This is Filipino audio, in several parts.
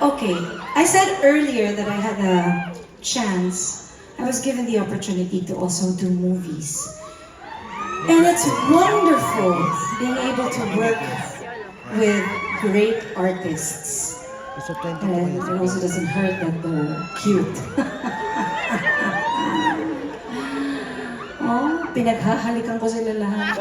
Okay, I said earlier that I had a chance. I was given the opportunity to also do movies. And it's wonderful being able to work with great artists. And it also doesn't hurt that they're cute. Oh, pinaghahalikan ko sila lahat.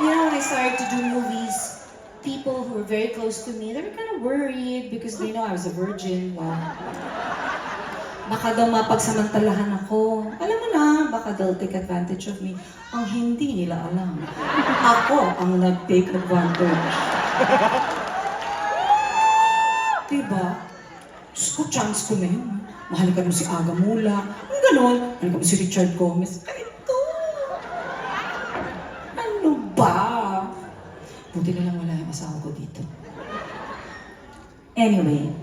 You know, when I started to do movies, people who were very close to me, they were kind of worried because they know I was a virgin. Wow. Baka daw mapagsamantalahan ako. Alam mo na, baka they'll take advantage of me. Ang hindi nila alam. Ako ang nag-take advantage. Diba? Diyos ko, chance ko na yun. Mahalikan mo si Aga Mula. Ang ganon. Mahalikan mo si Richard Gomez. Ay, ito! Ano ba? Buti na lang wala yung asawa ko dito. Anyway,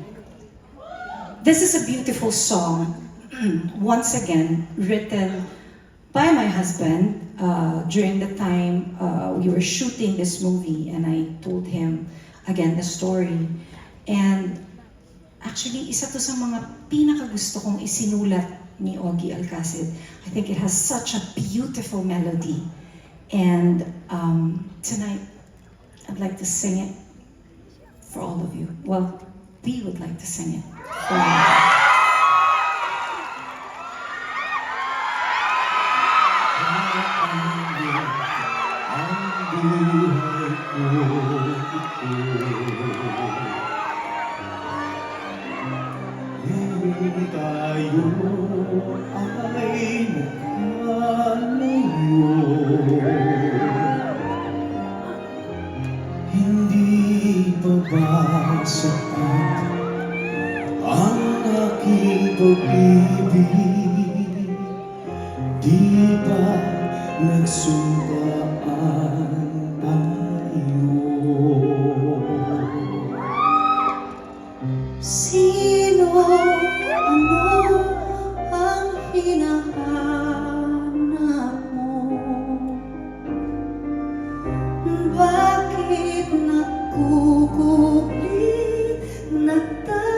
this is a beautiful song, once again, written by my husband during the time we were shooting this movie, and I told him, again, the story. And actually, isa to sa mga pinakagusto kong isinulat ni Ogie Alcacid. I think it has such a beautiful melody. And tonight, I'd like to sing it for all of you. Well, we would like to sing it for all of you. Tayo ay magkalayo, hindi pa ba sapat ang aking pag-ibig? Di ba nagsundaan tayo? Sino, ano ang hinahanap mo? Bakit nagkukulit, nagtatako?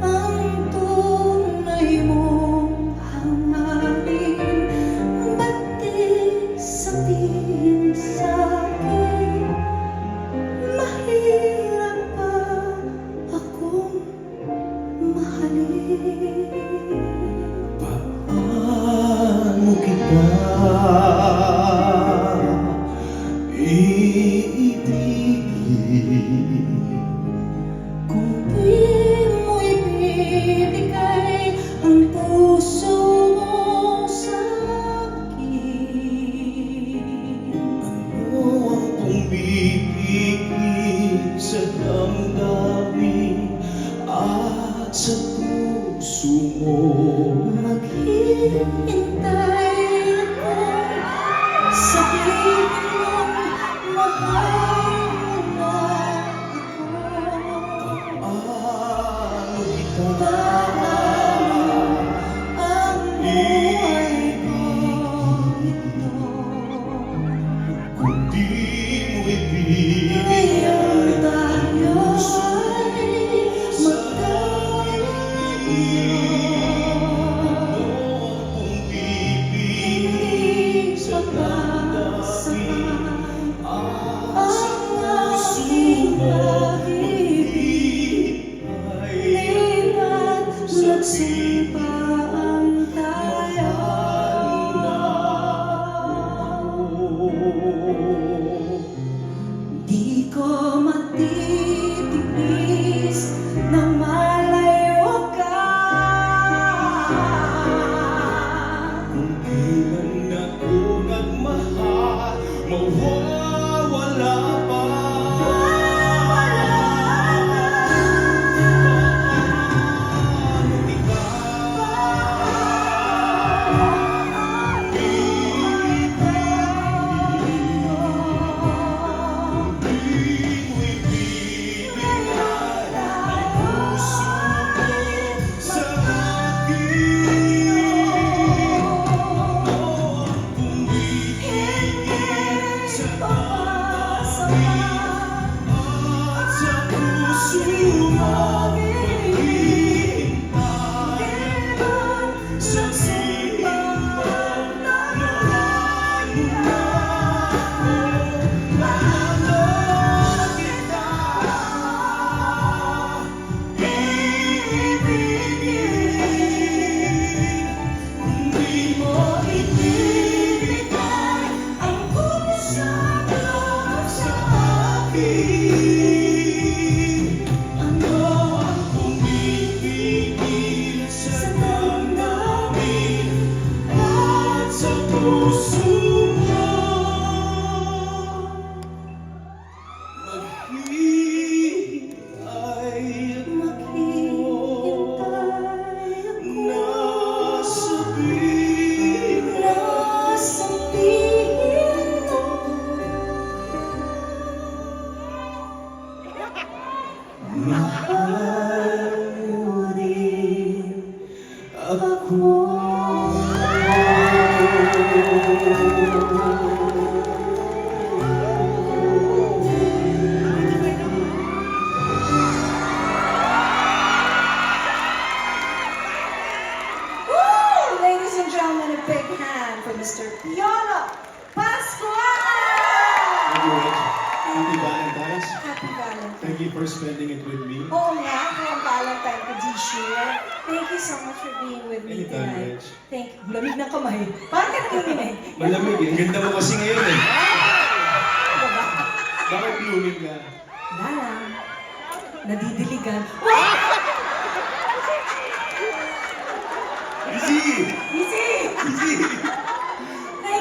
Ang tunay mong hangarin, ba't di sabihin sa'kin? Mahirap pa akong mahalin. Paano kita iibigin Kung di mo ibibigay ang puso mo sa'kin? ano ang pumipigil sa damdamin at sa puso mo? Maghihintay ako, sabihin mong mahal mo na ako. Paano kita Paano ang buhay ko ito? kung di mo ibigay Ngayon tayo puso ay magkalayo. Hindi pa ba sapat ang aking pag-ibig? Libat nagsimpaan tayo. Di ko matitiis na malayo ka. Kung kailan ako nagmahal, mawawala pa. Paano kita Mr. Piolo Pascual! Thank you, Reg. Happy Valentine's. Happy Valentine's. Thank you for spending it with me. Oo nga, kung Valentine ko this year. Thank you so much for being with me Anytime, tonight. Reg. Thank you. Lamig ng kamay. Parang ka nanginginig. Malamig eh. Ang ganda mo kasi ngayon eh. Diba? Bakit blooming ka? Wala lang. Nadidiligan. Wow! Easy! Easy! Easy!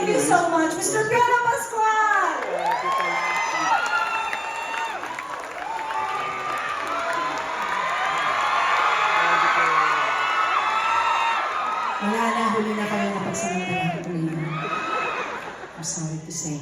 Thank you so much, Mr. Piolo Pascual! Wala na, huli na kayo napagsamantala. I'm sorry to say.